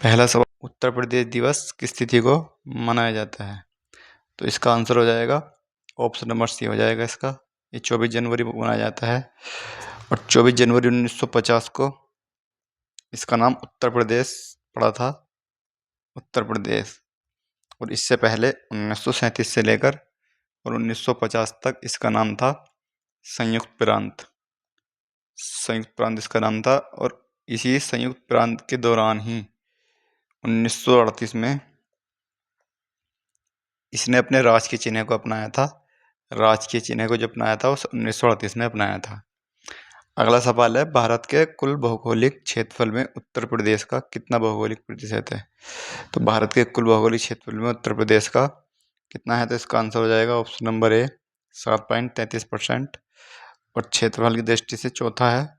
पहला सवाल, उत्तर प्रदेश दिवस किस तिथि को मनाया जाता है? तो इसका आंसर हो जाएगा ऑप्शन नंबर सी हो जाएगा इसका। ये 24 जनवरी को मनाया जाता है और 24 जनवरी 1950 को इसका नाम उत्तर प्रदेश पड़ा था, उत्तर प्रदेश। और इससे पहले 1937 से लेकर और 1950 तक इसका नाम था संयुक्त प्रांत। संयुक्त प्रांत इसका नाम था और इसी संयुक्त प्रांत के दौरान ही 1938 में इसने अपने राज के चिन्ह को अपनाया था। राज के चिन्ह को जो अपनाया था उस 1938 में अपनाया था। अगला सवाल है, भारत के कुल भौगोलिक क्षेत्रफल में उत्तर प्रदेश का कितना भौगोलिक प्रतिशत है? तो भारत के कुल भौगोलिक क्षेत्रफल में उत्तर प्रदेश का कितना है? तो इसका आंसर हो जाएगा ऑप्शन नंबर ए 7.33%। और क्षेत्रफल की दृष्टि से चौथा है,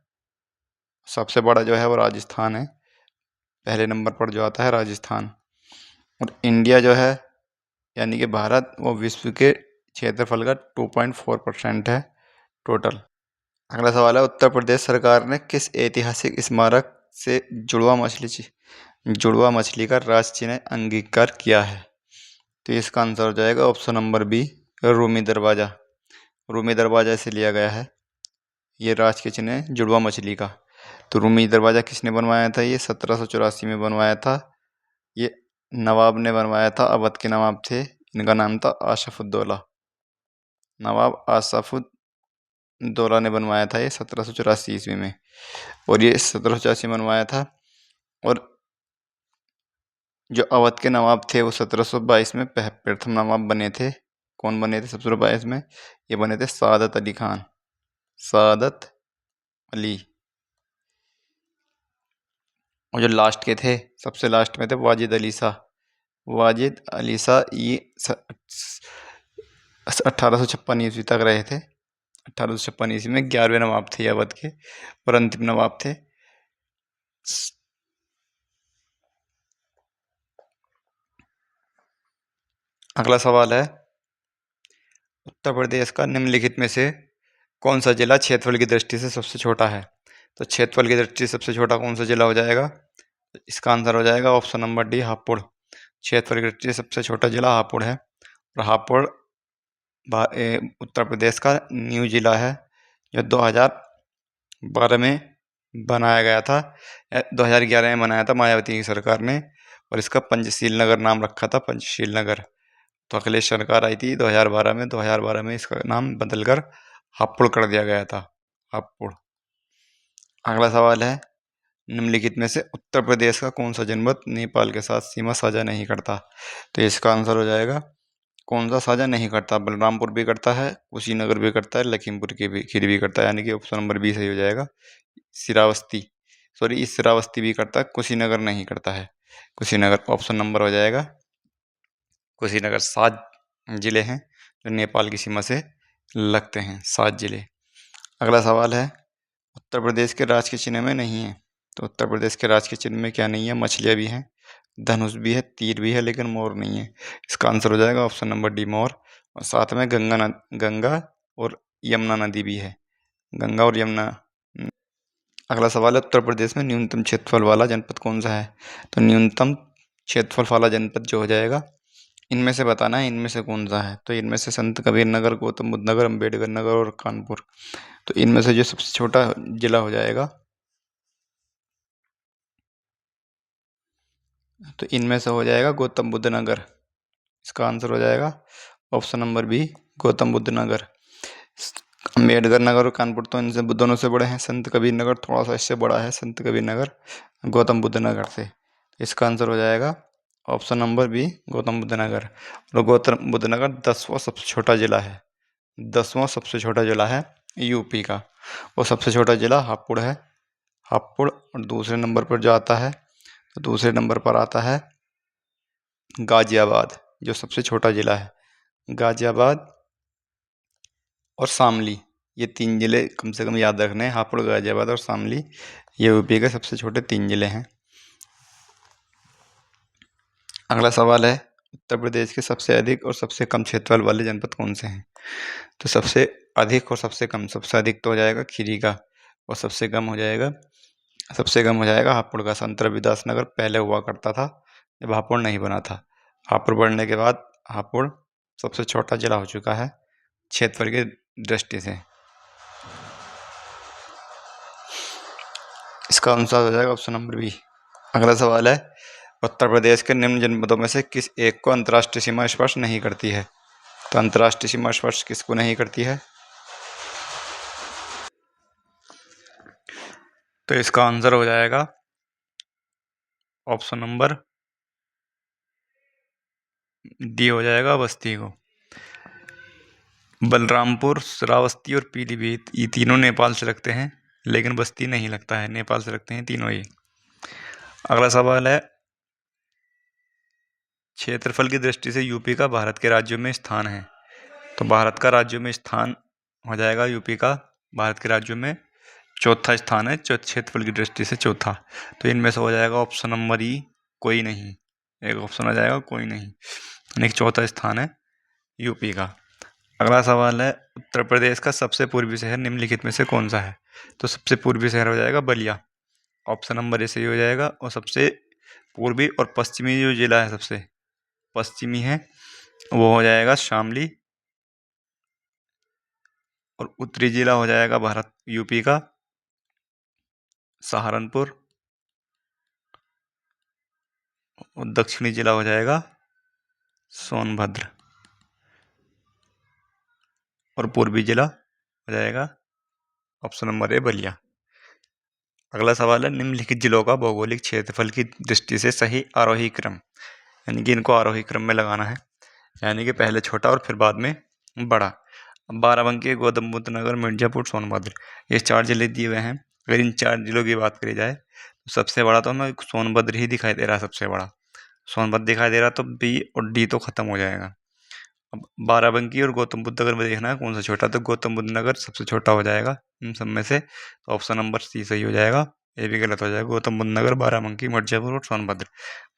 सबसे बड़ा जो है वो राजस्थान है, पहले नंबर पर जो आता है राजस्थान। और इंडिया जो है यानी कि भारत, वो विश्व के क्षेत्रफल का 2.4% है टोटल। अगला सवाल है, उत्तर प्रदेश सरकार ने किस ऐतिहासिक स्मारक से जुड़वा मछली का राष्ट्रीय चिन्ह अंगीकार किया है? तो इसका आंसर हो जाएगा ऑप्शन नंबर बी रूमी दरवाजा। रूमी दरवाजा से लिया गया है ये राष्ट्रीय चिन्ह जुड़वा मछली का। तो रूमी दरवाजा किसने बनवाया था? ये 1784 में बनवाया था। ये नवाब ने बनवाया था, अवध के नवाब थे, इनका नाम था आसफुद्दौला। नवाब आसफुद्दौला ने बनवाया था ये 1784 ईस्वी में। और ये 1784 में बनवाया था। और जो अवध के नवाब थे वो 1722 में प्रथम नवाब बने थे। कौन बने थे 1722 में? ये बने थे सादत अली खान, सादत अली। और जो लास्ट के थे, सबसे लास्ट में थे वाजिद अली शाह। वाजिद अली शाह ये 1856 ईस्वी तक रहे थे। 1856 ईस्वी में 11वें नवाब थे अवध के और अंतिम नवाब थे। अगला सवाल है, उत्तर प्रदेश का निम्नलिखित में से कौन सा जिला क्षेत्रफल की दृष्टि से सबसे छोटा है? तो क्षेत्रफल की दृष्टि से सबसे छोटा कौन सा जिला हो जाएगा? इसका आंसर हो जाएगा ऑप्शन नंबर डी हापुड़। क्षेत्रफल की दृष्टि से सबसे छोटा जिला हापुड़ है। और हापुड़ उत्तर प्रदेश का न्यू जिला है जो 2012 में बनाया गया था। 2011 में बनाया था मायावती की सरकार ने और इसका पंचशील नगर नाम रखा था, पंचशील नगर। तो अखिलेश सरकार आई थी 2012 में, 2012 में इसका नाम बदलकर हापुड़ कर दिया गया था, हापुड़। अगला सवाल है, निम्नलिखित में से उत्तर प्रदेश का कौन सा जनपद नेपाल के साथ सीमा साझा नहीं करता? तो इसका आंसर हो जाएगा कौन सा साझा नहीं करता? बलरामपुर भी करता है, कुशीनगर भी करता है, लखीमपुर की भी खीरी भी करता है, यानी कि ऑप्शन नंबर बी सही हो जाएगा। श्रावस्ती भी करता है, कुशीनगर नहीं करता है। कुशीनगर ऑप्शन नंबर हो जाएगा। कुशीनगर 7 जिले हैं जो नेपाल की सीमा से लगते हैं, 7 जिले। अगला सवाल है, उत्तर प्रदेश के राजकीय चिन्ह में नहीं है। तो उत्तर प्रदेश के राजकीय चिन्ह में क्या नहीं है? मछलियाँ भी हैं, धनुष भी है, तीर भी है, लेकिन मोर नहीं है। इसका आंसर हो जाएगा ऑप्शन नंबर डी मोर। और साथ में गंगा और यमुना नदी भी है, गंगा और यमुना। अगला सवाल है, उत्तर प्रदेश में न्यूनतम क्षेत्रफल वाला जनपद कौन सा है? तो न्यूनतम क्षेत्रफल वाला जनपद जो हो जाएगा, इनमें से बताना है इनमें से कौन सा है। तो इनमें से संत कबीर नगर, गौतम बुद्ध नगर, अम्बेडकर नगर और कानपुर। तो इनमें से जो सबसे छोटा जिला हो जाएगा, तो इनमें से हो जाएगा गौतम बुद्ध नगर। इसका आंसर हो जाएगा option number B Gautam Buddh Nagar. Ambedkar Nagar और कानपुर तो इनसे दोनों से बड़े हैं। संत कबीर नगर थोड़ा सा इससे बड़ा है, संत कबीर नगर गौतम बुद्ध नगर से। इसका आंसर हो जाएगा option number B Gautam Buddh Nagar. और गौतम बुद्ध नगर 10वां सबसे छोटा जिला है, 10वां सबसे छोटा जिला है यूपी का। और सबसे छोटा जिला हापुड़ है, हापुड़। और दूसरे नंबर पर जो आता है, तो दूसरे नंबर पर आता है गाजियाबाद, जो सबसे छोटा जिला है। गाजियाबाद और शामली, ये 3 जिले कम से कम याद रखने हैं, हापुड़, गाजियाबाद और शामली। ये यूपी के सबसे छोटे 3 जिले हैं। अगला सवाल है, उत्तर प्रदेश के सबसे अधिक और सबसे कम क्षेत्रफल वाले जनपद कौन से हैं? तो सबसे अधिक और सबसे कम, सबसे अधिक तो हो जाएगा खीरी का और सबसे कम हो जाएगा सबसे कम हो जाएगा हापुड़ का। संत रविदास नगर पहले हुआ करता था जब हापुड़ नहीं बना था। हापुड़ बढ़ने के बाद हापुड़ सबसे छोटा जिला हो चुका है क्षेत्रफल की दृष्टि से। इसका आंसर हो जाएगा ऑप्शन नंबर बी। अगला सवाल है, उत्तर प्रदेश के निम्न जनपदों में से किस एक को अंतर्राष्ट्रीय सीमा स्पर्श नहीं करती है? तो अंतर्राष्ट्रीय सीमा स्पर्श किसको नहीं करती है? तो इसका आंसर हो जाएगा ऑप्शन नंबर डी हो जाएगा, बस्ती को। बलरामपुर, श्रावस्ती और पीलीभीत ये तीनों नेपाल से लगते हैं, लेकिन बस्ती नहीं लगता है, नेपाल से लगते हैं तीनों ही। अगला सवाल है, क्षेत्रफल की दृष्टि से यूपी का भारत के राज्यों में स्थान है। तो भारत का राज्यों में स्थान हो जाएगा यूपी का भारत के राज्यों में चौथा स्थान है, क्षेत्रफल की दृष्टि से चौथा। तो इनमें से हो जाएगा ऑप्शन नंबर ई, कोई नहीं। एक ऑप्शन हो जाएगा कोई नहीं, यानी चौथा स्थान है यूपी का। अगला सवाल है, उत्तर प्रदेश का सबसे पूर्वी शहर निम्नलिखित में से कौन सा है? तो सबसे पूर्वी शहर हो जाएगा बलिया, ऑप्शन नंबर ए सही हो जाएगा। और सबसे पूर्वी और पश्चिमी जो जिला है सबसे पश्चिमी है वो हो जाएगा शामली, और उत्तरी जिला हो जाएगा भारत यूपी का सहारनपुर, और दक्षिणी जिला हो जाएगा सोनभद्र, और पूर्वी जिला हो जाएगा ऑप्शन नंबर ए बलिया। अगला सवाल है, निम्नलिखित जिलों का भौगोलिक क्षेत्रफल की दृष्टि से सही आरोही क्रम, यानी कि इनको आरोही क्रम में लगाना है, यानी कि पहले छोटा और फिर बाद में बड़ा। बाराबंकी, गौतम बुद्ध नगर, मिर्जापुर, सोनभद्र ये 4 जिले दिए हुए हैं। अगर इन 4 जिलों की बात करी जाए तो सबसे बड़ा तो हमें सोनभद्र ही दिखाई दे रहा है, सबसे बड़ा सोनभद्र दिखाई दे रहा, तो बी और डी तो खत्म हो जाएगा। अब बाराबंकी और गौतम बुद्ध नगर में देखना है कौन सा छोटा, तो गौतम बुद्ध नगर सबसे छोटा हो जाएगा इन सब में से, तो ऑप्शन नंबर सी सही हो जाएगा। ये भी गलत हो जाएगा, गौतम बुद्ध नगर, बाराबंकी, मिर्जापुर और सोनभद्र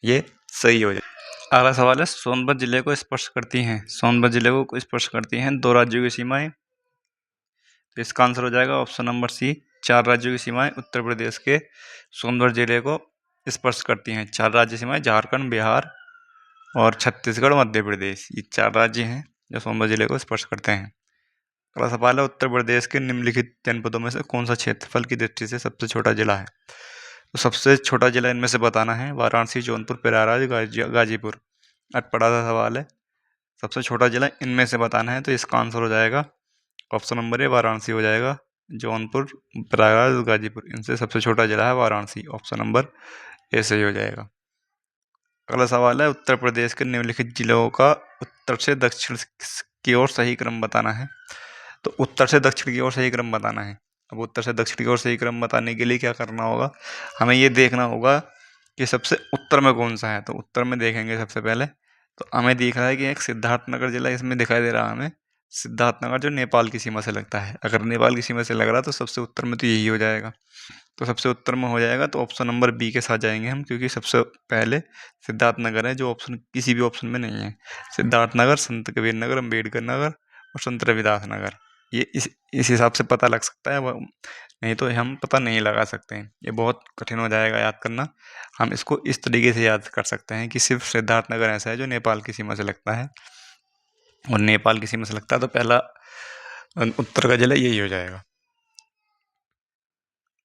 ये सही हो जाएगा। अगला सवाल है, सोनभद्र जिले को स्पर्श करती हैं, सोनभद्र जिले को स्पर्श करती हैं 2 राज्यों की सीमाएं। तो इसका आंसर हो जाएगा ऑप्शन नंबर सी, 4 राज्यों की सीमाएं उत्तर प्रदेश के सोनभद्र जिले को स्पर्श करती हैं। 4 राज्य सीमाएं झारखंड, बिहार और छत्तीसगढ़, मध्य प्रदेश ये 4 राज्य हैं जो सोनभद्र जिले को स्पर्श करते हैं। अगला सवाल है, उत्तर प्रदेश के निम्नलिखित जनपदों में से कौन सा क्षेत्रफल की दृष्टि से सबसे छोटा जिला है? तो सबसे छोटा जिला इनमें से बताना है, वाराणसी, जौनपुर, प्रयागराज, गाजीपुर। अटपटा सा सवाल है, सबसे छोटा जिला इनमें से बताना है, तो इसका आंसर हो जाएगा ऑप्शन नंबर ए वाराणसी हो जाएगा। जौनपुर, प्रयागराज, गाजीपुर इनसे सबसे छोटा जिला है वाराणसी, ऑप्शन नंबर ए सही हो जाएगा। अगला सवाल है, उत्तर प्रदेश के निम्नलिखित जिलों का उत्तर से दक्षिण की ओर सही क्रम बताना है। तो उत्तर से दक्षिण की ओर सही क्रम बताना है। अब उत्तर से दक्षिण की ओर सही क्रम बताने के लिए क्या करना होगा, हमें ये देखना होगा कि सबसे उत्तर में कौन सा है। तो उत्तर में देखेंगे सबसे पहले, तो हमें दिख रहा है कि एक सिद्धार्थनगर जिला इसमें दिखाई दे रहा है हमें, सिद्धार्थनगर जो नेपाल की सीमा से लगता है। अगर नेपाल की सीमा से लग रहा है तो सबसे उत्तर में तो यही हो जाएगा, तो सबसे उत्तर में हो जाएगा, तो ऑप्शन नंबर बी के साथ जाएंगे हम, क्योंकि सबसे पहले सिद्धार्थनगर है जो ऑप्शन किसी भी ऑप्शन में नहीं है। सिद्धार्थनगर, संत कबीर नगर, अम्बेडकर नगर और संत रविदास नगर ये इस हिसाब से पता लग सकता है, नहीं तो हम पता नहीं लगा सकते हैं, ये बहुत कठिन हो जाएगा याद करना। हम इसको इस तरीके से याद कर सकते हैं कि सिर्फ सिद्धार्थनगर ऐसा है जो नेपाल की सीमा से लगता है, और नेपाल की सीमा से लगता है तो पहला उत्तर का जिला यही हो जाएगा।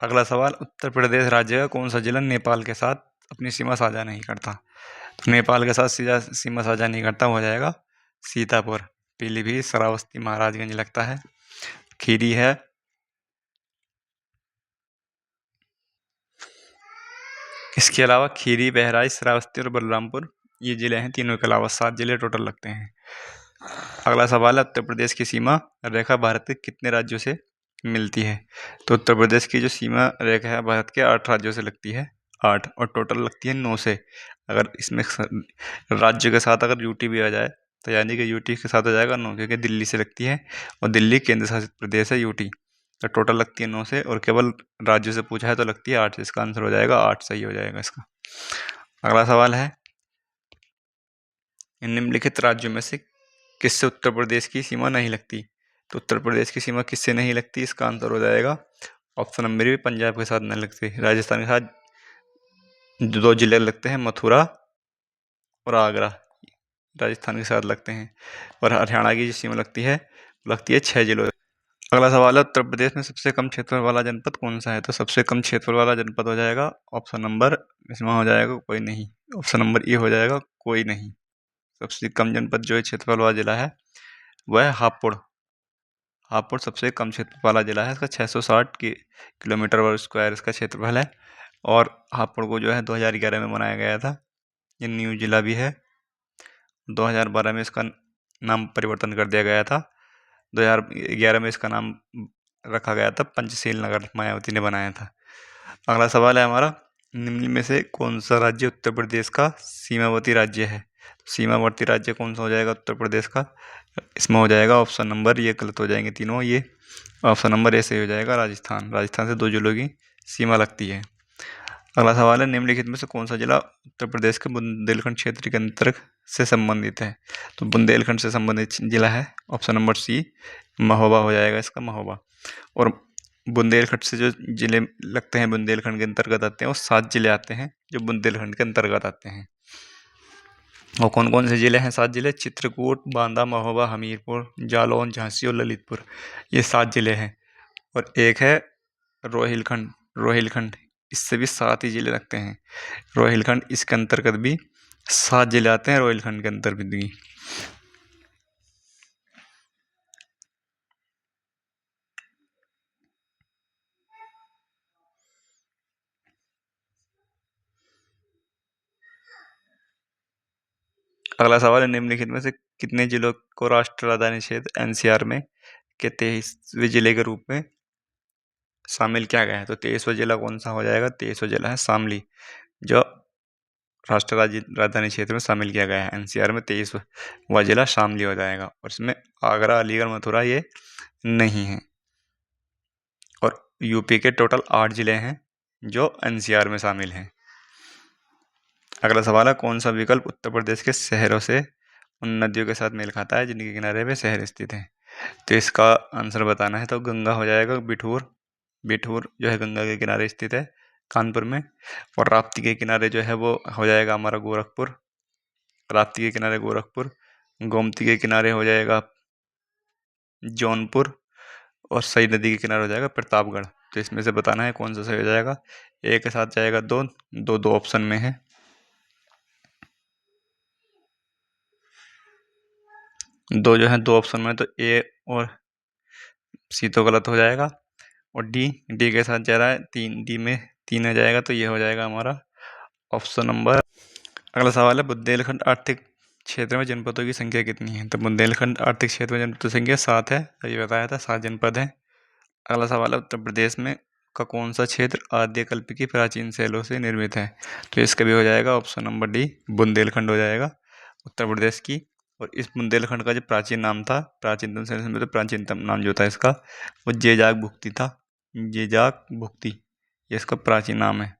अगला सवाल, उत्तर प्रदेश राज्य का कौन सा जिला नेपाल के साथ अपनी सीमा साझा नहीं करता? तो नेपाल के साथ सीधा सीमा साझा नहीं करता हो जाएगा सीतापुर, पीलीभीत, श्रावस्ती, महाराजगंज लगता है, खीरी है। इसके अलावा खीरी, बहराइच, श्रावस्ती और बलरामपुर ये जिले हैं, तीनों के अलावा 7 जिले टोटल लगते हैं। अगला सवाल है, उत्तर प्रदेश की सीमा रेखा भारत के कितने राज्यों से मिलती है? तो उत्तर प्रदेश की जो सीमा रेखा है भारत के 8 राज्यों से लगती है, 8, और टोटल लगती है 9 से। अगर इसमें राज्य के साथ अगर यूटी भी आ जाए तो यानी कि यूटी के साथ हो जाएगा 9, क्योंकि दिल्ली से लगती है और दिल्ली केंद्र शासित प्रदेश है यूटी। तो टोटल लगती है 9 से, और केवल राज्य से पूछा है तो लगती है 8 से। इसका आंसर हो जाएगा 8 सही हो जाएगा इसका। अगला सवाल है, निम्नलिखित राज्यों में से किससे उत्तर प्रदेश की सीमा नहीं लगती? तो उत्तर प्रदेश की सीमा किससे नहीं लगती, इसका आंसर हो जाएगा ऑप्शन नंबर भी पंजाब के साथ नहीं लगते। राजस्थान के साथ जो 2 जिले लगते हैं, मथुरा और आगरा, राजस्थान के साथ लगते हैं। और हरियाणा की जो सीमा लगती है 6 जिलों। अगला सवाल है, उत्तर प्रदेश में सबसे कम क्षेत्रफल वाला जनपद कौन सा है? तो सबसे कम क्षेत्रफल वाला जनपद हो जाएगा ऑप्शन नंबर, इसमें हो जाएगा कोई नहीं, ऑप्शन नंबर ए हो जाएगा कोई नहीं। सबसे कम जनपद जो है क्षेत्रफल वाला जिला है वह है हापुड़। हापुड़ सबसे कम क्षेत्र वाला जिला है। इसका 660 किलोमीटर वर्ग स्क्वायर इसका क्षेत्रफल है। और हापुड़ को जो है 2011 में बनाया गया था। ये न्यू जिला भी है। 2012 में इसका नाम परिवर्तन कर दिया गया था। 2011 में इसका नाम रखा गया था पंचशील नगर, मायावती ने बनाया था। अगला सवाल है हमारा, निम्न में से कौन सा राज्य उत्तर प्रदेश का सीमावर्ती राज्य है? सीमावर्ती राज्य कौन सा हो जाएगा उत्तर प्रदेश का? इसमें हो जाएगा ऑप्शन नंबर, ये गलत हो जाएंगे तीनों, ये ऑप्शन नंबर ए से हो जाएगा राजस्थान। राजस्थान से 2 जिलों की सीमा लगती है। अगला सवाल है, निम्नलिखित में से कौन सा जिला उत्तर प्रदेश के बुंदेलखंड क्षेत्र के अंतर्गत से संबंधित है? तो बुंदेलखंड से संबंधित जिला है ऑप्शन नंबर सी, महोबा हो जाएगा इसका, महोबा। और बुंदेलखंड से जो जिले लगते हैं, बुंदेलखंड के अंतर्गत आते हैं, वो 7 जिले आते हैं जो बुंदेलखंड के अंतर्गत आते हैं। और कौन कौन से जिले हैं? 7 जिले, चित्रकूट, बांदा, महोबा, हमीरपुर, जालौन, झांसी और ललितपुर, ये 7 जिले हैं। और एक है रोहिलखंड। रोहिलखंड, इससे भी 7 ही जिले लगते हैं। रोहिलखंड, इसके अंतर्गत भी 7 जिले आते हैं, रोहिलखंड के अंतर्गत भी। अगला सवाल है, निम्नलिखित में से कितने जिलों को राष्ट्रीय राजधानी क्षेत्र एनसीआर में के 23वें जिले के रूप में शामिल किया गया है? तो 23वां जिला कौन सा हो जाएगा? 23वां जिला है शामली, जो राष्ट्रीय राजधानी क्षेत्र में शामिल किया गया है। एनसीआर में 23वां जिला शामली हो जाएगा। और इसमें आगरा, अलीगढ़, मथुरा ये नहीं है। और यूपी के टोटल 8 जिले हैं जो एनसीआर में शामिल हैं। अगला सवाल है, कौन सा विकल्प उत्तर प्रदेश के शहरों से उन नदियों के साथ मेल खाता है जिनके किनारे पे शहर स्थित हैं? तो इसका आंसर बताना है तो गंगा हो जाएगा, बिठूर। बिठूर जो है गंगा के किनारे स्थित है कानपुर में। और राप्ती के किनारे जो है वो हो जाएगा हमारा गोरखपुर। राप्ती के किनारे गोरखपुर। गोमती के किनारे हो जाएगा जौनपुर। और सई नदी के किनारे हो जाएगा प्रतापगढ़। तो इसमें से बताना है कौन सा सही हो जाएगा। ए के साथ जाएगा दो, दो दो ऑप्शन में है। दो जो है 2 ऑप्शन में, तो ए और सी तो गलत हो जाएगा। और डी के साथ जा रहा है 3, डी में 3 आ जाएगा, तो ये हो जाएगा हमारा ऑप्शन नंबर। अगला सवाल है, बुंदेलखंड आर्थिक क्षेत्र में जनपदों की संख्या कितनी है? तो बुंदेलखंड आर्थिक क्षेत्र में जनपदों की संख्या 7 है, तो ये बताया था 7 जनपद हैं। अगला सवाल है, उत्तर प्रदेश में का कौन सा क्षेत्र आद्यकल्प की प्राचीन शैलों से निर्मित है? तो इसका भी हो जाएगा ऑप्शन नंबर डी, बुंदेलखंड हो जाएगा उत्तर प्रदेश की। और इस बुंदेलखंड का जो प्राचीन नाम था, प्राचीनतम शैलों में तो प्राचीनतम नाम जो था इसका वो जेजाक भुक्ति था। जेजाक भुक्ति, ये इसका प्राचीन नाम है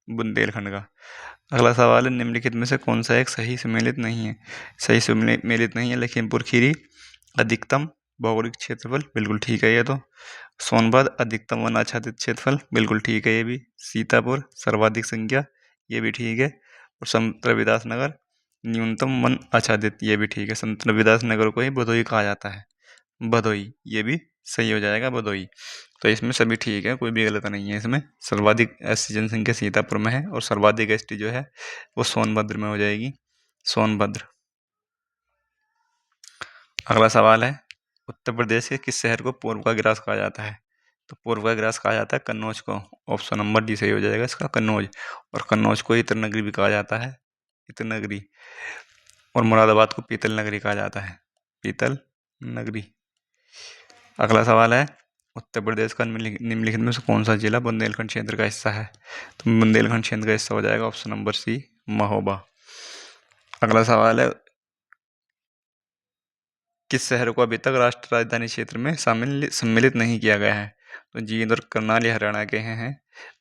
बुंदेलखंड का। अगला सवाल है, निम्नलिखित में से कौन सा एक सही सम्मिलित नहीं है? सही सम्मिलित नहीं है, लखीमपुर खीरी अधिकतम भौगोलिक क्षेत्रफल, बिल्कुल ठीक है ये तो। सोनभद्र अधिकतम वन आच्छादित क्षेत्रफल, बिल्कुल ठीक है ये भी। सीतापुर सर्वाधिक संख्या, ये भी ठीक है। और संत रविदास नगर न्यूनतम वन आच्छादित, ये भी ठीक है। संत रविदास नगर को ही भदोई कहा जाता है, भदोई, ये भी सही हो जाएगा भदोई। तो इसमें सभी ठीक है, कोई भी गलत नहीं है इसमें। सर्वाधिक एसटी जनसंख्या सीतापुर में है और सर्वाधिक एसटी जो है वो सोनभद्र में हो जाएगी, सोनभद्र। अगला सवाल है, उत्तर प्रदेश के किस शहर को पूर्व का ग्रास कहा जाता है? तो पूर्व का ग्रास कहा जाता है कन्नौज को। ऑप्शन नंबर डी सही हो जाएगा इसका, कन्नौज। और कन्नौज को इत्र नगरी भी कहा जाता है, इत्र नगरी। और मुरादाबाद को पीतल नगरी कहा जाता है, पीतल नगरी। अगला सवाल है, उत्तर प्रदेश का निम्नलिखित में से कौन सा जिला बुंदेलखंड क्षेत्र का हिस्सा है? तो बुंदेलखंड क्षेत्र का हिस्सा हो जाएगा ऑप्शन नंबर सी, महोबा। अगला सवाल है, किस शहर को अभी तक राष्ट्रीय राजधानी क्षेत्र में सम्मिलित नहीं किया गया है? तो जींद और करनाल ये हरियाणा के हैं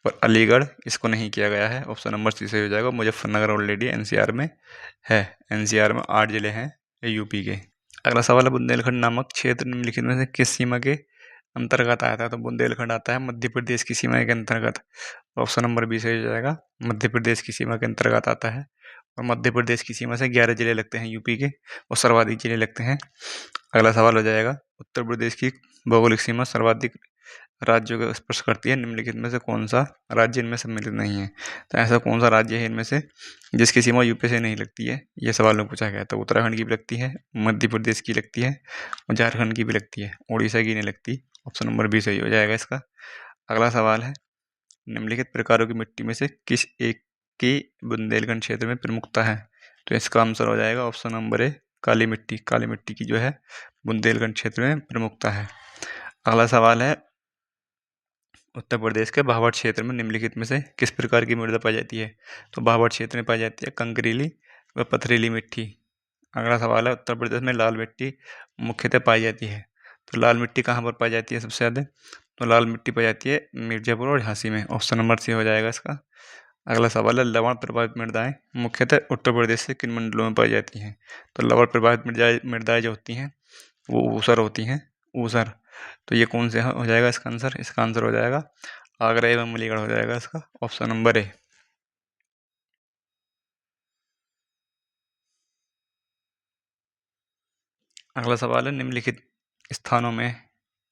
और अलीगढ़ इसको नहीं किया गया है, ऑप्शन नंबर सी सही हो जाएगा। मुजफ्फरनगर ऑलरेडी एनसीआर में है, एनसीआर में 8 जिले हैं यूपी के। अगला सवाल है, बुंदेलखंड नामक क्षेत्र निम्नलिखित में से किस सीमा के अंतर्गत आता है तो बुंदेलखंड आता है मध्य प्रदेश की सीमा के अंतर्गत। ऑप्शन नंबर बी सही हो जाएगा, मध्य प्रदेश की सीमा के अंतर्गत आता है। और मध्य प्रदेश की सीमा से 11 जिले लगते हैं यूपी के, और सर्वाधिक जिले लगते हैं। अगला सवाल हो जाएगा, उत्तर प्रदेश की भौगोलिक सीमा सर्वाधिक राज्यों को स्पर्श करती है, निम्नलिखित में से कौन सा राज्य इनमें सम्मिलित नहीं है। तो ऐसा कौन सा राज्य है इनमें से जिसकी सीमा यूपी से नहीं लगती है, ये सवाल में पूछा गया। तो उत्तराखंड की भी लगती है, मध्य प्रदेश की लगती है, और झारखंड की भी लगती है, उड़ीसा की नहीं लगती। ऑप्शन नंबर बी सही हो जाएगा इसका। अगला सवाल है, निम्नलिखित प्रकारों की मिट्टी में से किस एक की बुंदेलखंड क्षेत्र में प्रमुखता है। तो इसका आंसर हो जाएगा ऑप्शन नंबर ए, काली मिट्टी। काली मिट्टी की जो है बुंदेलखंड क्षेत्र में प्रमुखता है। अगला सवाल है, उत्तर प्रदेश के भाबर क्षेत्र में निम्नलिखित में से किस प्रकार की मृदा पाई जाती है। तो भाबर क्षेत्र में पाई जाती है कंकरीली व पथरीली मिट्टी। अगला सवाल है, उत्तर प्रदेश में लाल मिट्टी मुख्यतः पाई जाती है। तो लाल मिट्टी कहाँ पर पाई जाती है सबसे ज़्यादा। तो लाल मिट्टी पाई जाती है मिर्जापुर और झांसी में। ऑप्शन नंबर सी हो जाएगा इसका। अगला सवाल है, लवण प्रभावित मृदाएं मुख्यतः उत्तर प्रदेश से किन मंडलों में पाई जाती हैं। तो लवण प्रभावित मृदाएं जो होती हैं वो ऊसर होती हैं, ऊसर। तो ये कौन से हो जाएगा इसका आंसर। इसका आंसर हो जाएगा आगरा एवं अलीगढ़ हो जाएगा इसका। Option number A. अगला सवाल है, निम्नलिखित स्थानों में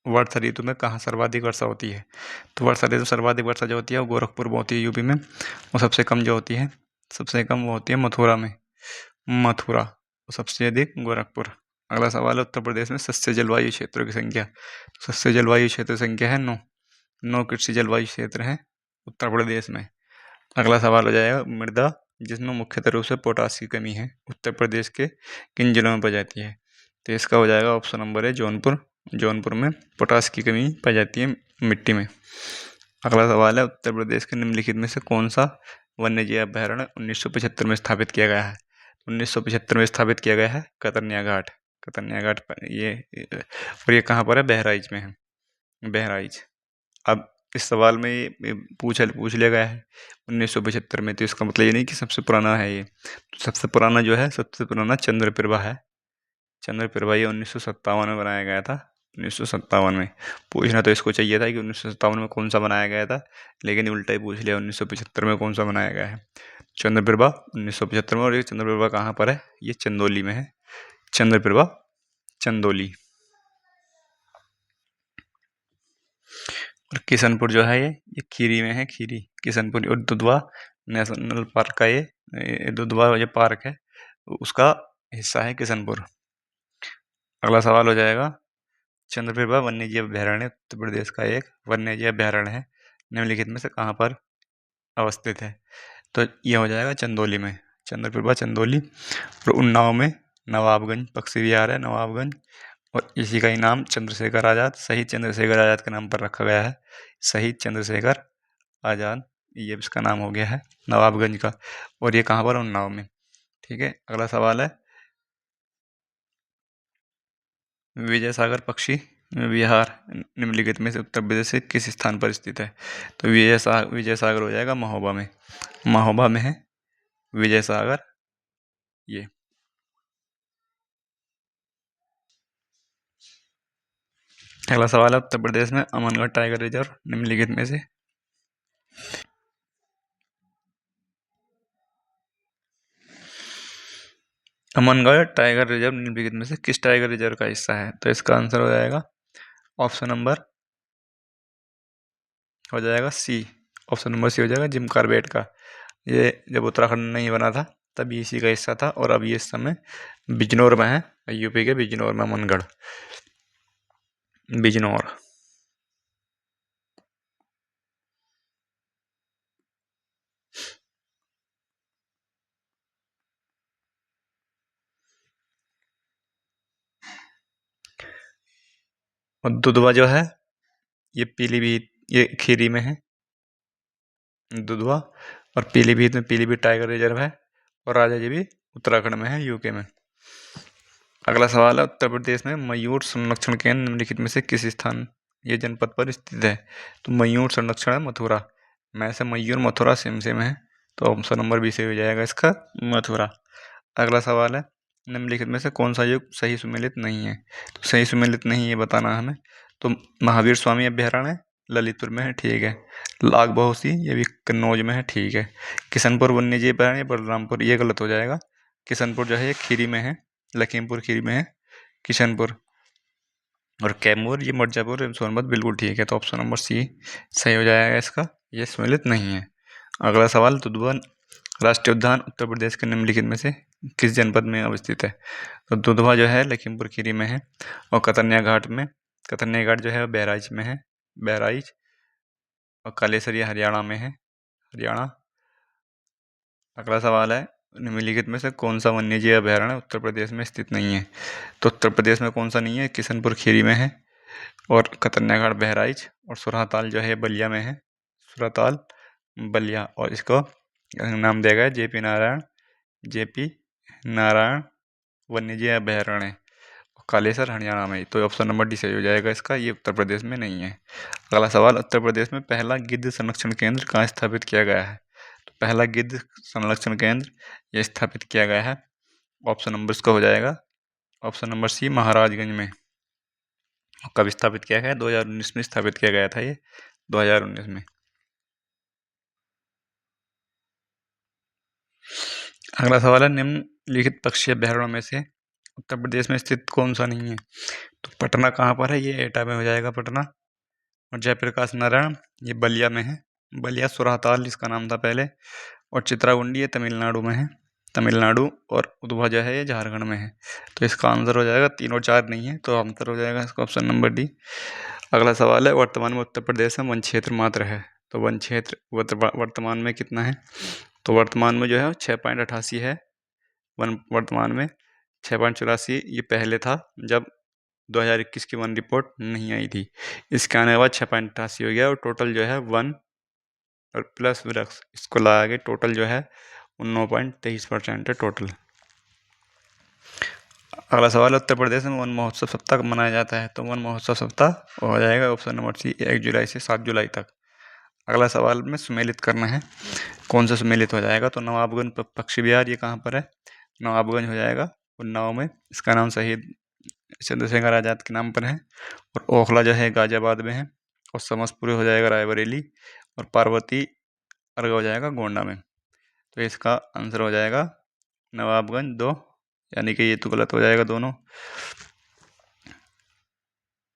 वर्षा ऋतु में कहाँ सर्वाधिक वर्षा होती है। तो वर्षा ऋतु सर्वाधिक वर्षा जो होती है वो गोरखपुर में होती है यूपी में, और सबसे कम जो होती है, सबसे कम वो होती है मथुरा में, मथुरा, और सबसे अधिक गोरखपुर। अगला सवाल है, उत्तर प्रदेश में सस्य जलवायु क्षेत्रों की संख्या। सस्य जलवायु क्षेत्र संख्या है 9। 9 कृषि जलवायु क्षेत्र हैं उत्तर प्रदेश में। अगला सवाल हो जाएगा, मृदा जिसमें मुख्यतः रूप से पोटास की कमी है उत्तर प्रदेश के किन जिलों में पाई जाती है। तो इसका हो जाएगा ऑप्शन नंबर है जौनपुर। जौनपुर में पोटास की कमी पाई जाती है मिट्टी में। अगला सवाल है, उत्तर प्रदेश के निम्नलिखित में से कौन सा वन्यजीव अभयारण्य 1975 में स्थापित किया गया है। 1975 में स्थापित किया गया है कतर्निया घाट। कतर्निया घाट ये, और ये कहाँ पर है, बहराइच में है, बहराइच। अब इस सवाल में ये पूछ लिया गया है 1975 में, तो इसका मतलब ये नहीं कि सबसे पुराना है ये। तो सबसे पुराना जो है, सबसे पुराना चंद्रप्रभा है। चंद्रप्रभा ये 1957 में बनाया गया था। 1957 में पूछना तो इसको चाहिए था कि 1957 में कौन सा बनाया गया था, लेकिन उल्टा ही पूछ लिया 1975 में कौन सा बनाया गया है। चंद्रप्रभा 1975 में, और ये चंद्रप्रभा कहाँ पर है, ये चंदौली में है। चंद्रप्रभा चंदौली। और किशनपुर जो है ये खीरी में है, खीरी किशनपुर। और दुधवा नेशनल पार्क का ये दुधवा जो पार्क है उसका हिस्सा है किशनपुर। अगला सवाल हो जाएगा, चंद्रप्रभा वन्यजीव अभयारण्य उत्तर प्रदेश का एक वन्यजीव अभयारण्य है, निम्नलिखित में से कहाँ पर अवस्थित है। तो यह हो जाएगा चंदौली में, चंद्रप्रभा चंदौली। और उन्नाव में नवाबगंज पक्षी विहार है, नवाबगंज। और इसी का ही नाम चंद्रशेखर आज़ाद, शहीद चंद्रशेखर आज़ाद के नाम पर रखा गया है, शहीद चंद्रशेखर आज़ाद, ये इसका नाम हो गया है नवाबगंज का। और ये कहाँ पर, उन्नाव में। ठीक है। अगला सवाल है, विजय सागर पक्षी विहार निम्नलिखित में से उत्तर प्रदेश से किस स्थान पर स्थित है। तो विजय सागर हो जाएगा महोबा में, महोबा में है विजय सागर ये। अगला सवाल है, उत्तर प्रदेश में अमनगढ़ टाइगर रिजर्व निम्नलिखित में से अमनगढ़ टाइगर रिजर्व निम्नलिखित में से किस टाइगर रिजर्व का हिस्सा है। तो इसका आंसर हो जाएगा ऑप्शन नंबर हो जाएगा सी। ऑप्शन नंबर सी हो जाएगा जिम कॉर्बेट का। ये जब उत्तराखंड नहीं बना था तभी इसी का हिस्सा था, और अब ये इस समय बिजनौर में है, यूपी के बिजनौर में अमनगढ़, बिजनौर। और दुधवा जो है ये पीलीभीत, ये खीरी में है दुधवा। और पीलीभीत में पीलीभीत टाइगर रिजर्व है, और राजा जी भी उत्तराखंड में है, यूके में। अगला सवाल है, उत्तर प्रदेश में मयूर संरक्षण केंद्र निम्नलिखित में से किस स्थान ये जनपद पर स्थित है। तो मयूर संरक्षण है मथुरा में से, मयूर मथुरा सेम सेम है, तो ऑप्शन नंबर बी से हो जाएगा इसका मथुरा। अगला सवाल है, निम्नलिखित में से कौन सा युग सही सुमेलित नहीं है। तो सही सुमेलित नहीं ये बताना हमें। तो महावीर स्वामी अभ्यारण्य ललितपुर में है, ठीक है। लाग बहोसी ये भी कन्नौज में है, ठीक है। किशनपुर वन्यजीव अभयारण्य बलरामपुर, ये गलत हो जाएगा। किशनपुर जो है ये खीरी में है, लखीमपुर खीरी में है किशनपुर। और कैमूर ये मिर्जापुर सोनभद्र, बिल्कुल ठीक है। तो ऑप्शन नंबर सी सही हो जाएगा इसका, ये सम्मिलित नहीं है। अगला सवाल, दुधवा राष्ट्रीय उद्यान उत्तर प्रदेश के निम्नलिखित में से किस जनपद में अवस्थित है? तो दुधवा जो है लखीमपुर खीरी में है, और कतरनिया घाट जो है बहराइच में है, बहराइच। और कालेसर ये हरियाणा में है, हरियाणा। अगला सवाल है, निम्नलिखित में से कौन सा वन्यजीव अभयारण्य उत्तर प्रदेश में स्थित नहीं है? तो उत्तर प्रदेश में कौन सा नहीं है? किशनपुर खीरी में है, और कतरनिया घाट बहराइच, और सुरहाताल जो है बलिया में है, सुरहाताल बलिया। और इसको नाम दिया गया है जेपी नारायण वन्यजीव अभयारण्य, कालेसर हरियाणा में। तो ऑप्शन नंबर डी सही हो जाएगा इसका, ये उत्तर प्रदेश में नहीं है। अगला सवाल, उत्तर प्रदेश में पहला गिद्ध संरक्षण केंद्र कहाँ स्थापित किया गया है? तो पहला गिद्ध संरक्षण केंद्र ये स्थापित किया गया है, ऑप्शन नंबर इसका हो जाएगा ऑप्शन नंबर सी, महाराजगंज में। कब स्थापित किया गया? 2019 में स्थापित किया गया था ये, 2019 में। अगला सवाल है, निम्नलिखित पक्षी अभ्यारण्यों में से उत्तर प्रदेश में स्थित कौन सा नहीं है? तो पटना कहाँ पर है? ये एटा में हो जाएगा पटना। और जयप्रकाश नारायण ये बलिया में है, बलिया सुरहाताल इसका नाम था पहले। और चित्राकुंडी ये तमिलनाडु में है, तमिलनाडु। और उदुवा जो है ये झारखंड में है। तो इसका आंसर हो जाएगा 3 और 4 नहीं है, तो आंसर हो जाएगा इसका ऑप्शन नंबर डी। अगला सवाल है, वर्तमान में उत्तर प्रदेश में वन क्षेत्र मात्र है, तो वन क्षेत्र वर्तमान में कितना है? तो वर्तमान में जो है 6.88 है, वर्तमान में 6.84। ये पहले था जब 2021 की वन रिपोर्ट नहीं आई थी। इसके आने के बाद 6.88 हो गया, और टोटल जो है वन और प्लस वृक्ष इसको लगा के टोटल जो है 9.23% है टोटल। अगला सवाल है, उत्तर प्रदेश में वन महोत्सव सप्ताह कब मनाया जाता है? तो वन महोत्सव सप्ताह हो जाएगा ऑप्शन नंबर सी, 1 जुलाई से 7 जुलाई तक। अगला सवाल में सुमेलित करना है, कौन सा सुमेलित हो जाएगा? तो नवाबगंज पक्षी विहार ये कहाँ पर है? नवाबगंज हो जाएगा उन्नाव में, इसका नाम शहीद चंद्रशेखर आज़ाद के नाम पर है। और ओखला जो है गाजियाबाद में है, और समस्तपुर हो जाएगा रायबरेली, और पार्वती अर्ग हो जाएगा गोंडा में। तो इसका आंसर हो जाएगा नवाबगंज 2, यानी कि ये तो गलत हो जाएगा दोनों।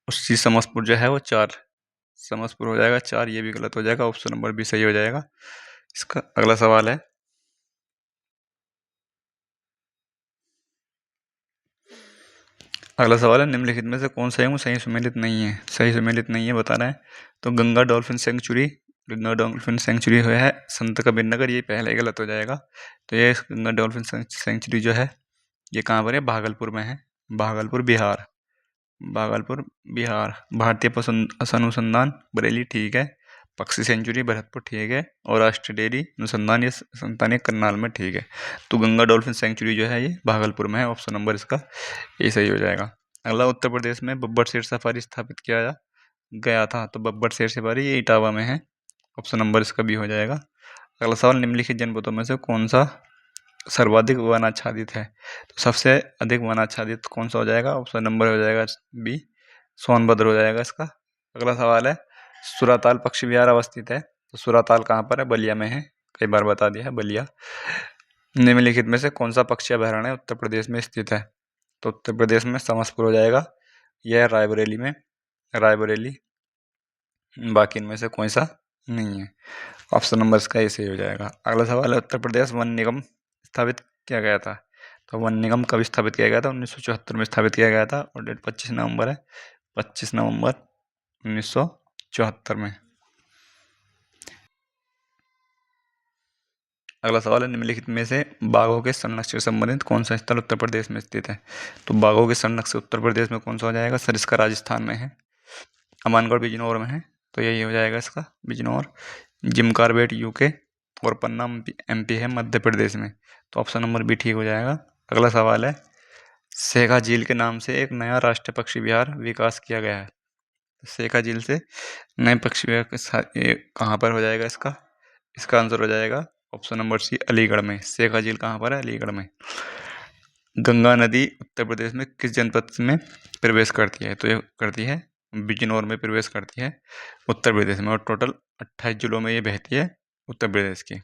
उसी समस्तपुर जो है वो 4, समस्तपुर हो जाएगा 4, ये भी गलत हो जाएगा, ऑप्शन नंबर बी सही हो जाएगा इसका। अगला सवाल है, निम्नलिखित में से कौन सा सही सम्मिलित नहीं है? सही सम्मिलित नहीं है बता रहे हैं। तो गंगा डॉल्फिन सेंचुरी है संत कबीर नगर, ये पहले गलत हो जाएगा। तो ये गंगा डॉल्फिन सेंचुरी जो है ये कहाँ पर है? भागलपुर में है, भागलपुर बिहार। भारतीय पशु अनुसंधान बरेली, ठीक है। पक्षी सेंचुरी भरतपुर, ठीक है। और राष्ट्रीय डेयरी अनुसंधान ये संतान करनाल में, ठीक है। तो गंगा डॉल्फिन सेंचुरी जो है ये भागलपुर में है, ऑप्शन नंबर इसका ये सही हो जाएगा। अगला, उत्तर प्रदेश में बब्बर शेर सफारी स्थापित किया गया था, तो बब्बर शेर सफारी ये इटावा में है, ऑप्शन नंबर इसका भी हो जाएगा। अगला सवाल, निम्नलिखित जनपदों में से कौन सा सर्वाधिक वन आच्छादित है? तो सबसे अधिक वन आच्छादित कौन सा हो जाएगा? ऑप्शन नंबर हो जाएगा बी, सोनभद्र हो जाएगा इसका। अगला सवाल है, सुराताल पक्षी विहार अवस्थित है, तो सुराताल कहाँ पर है? बलिया में है, कई बार बता दिया है बलिया। निम्नलिखित में से कौन सा पक्षी अभयारण्य उत्तर प्रदेश में स्थित है? तो उत्तर प्रदेश में समस्तपुर हो जाएगा, यह रायबरेली में, रायबरेली। बाकी इनमें से कोई सा नहीं है, ऑप्शन नंबर इसका ये सही हो जाएगा। अगला सवाल है, उत्तर प्रदेश वन निगम स्थापित किया गया था, तो वन निगम कब स्थापित किया गया था? 1974 में स्थापित किया गया था, और डेट 25 नवंबर है, 25 नवंबर 1974 में। अगला सवाल है, निम्नलिखित में से बाघों के संरक्षण से संबंधित कौन सा स्थल उत्तर प्रदेश में स्थित है? तो बाघों के संरक्षण उत्तर प्रदेश में कौन सा हो जाएगा? सर इसका राजस्थान में है, अमानगढ़ बिजनौर में है, तो यही हो जाएगा इसका बिजनौर। जिम कार्बेट यूके, और पन्ना एमपी है मध्य प्रदेश में, तो ऑप्शन नंबर बी ठीक हो जाएगा। अगला सवाल है, सेगा झील के नाम से एक नया राष्ट्रीय पक्षी विहार विकास किया गया है, सेगा झील से नए पक्षी विहार कहाँ पर हो जाएगा? इसका आंसर हो जाएगा ऑप्शन नंबर सी, अलीगढ़ में। सेगा झील कहाँ पर है? अलीगढ़ में। गंगा नदी उत्तर प्रदेश में किस जनपद में प्रवेश करती है? तो ये करती है बिजनौर में प्रवेश करती है उत्तर प्रदेश में, और टोटल 28 जिलों में ये बहती है उत्तर प्रदेश की।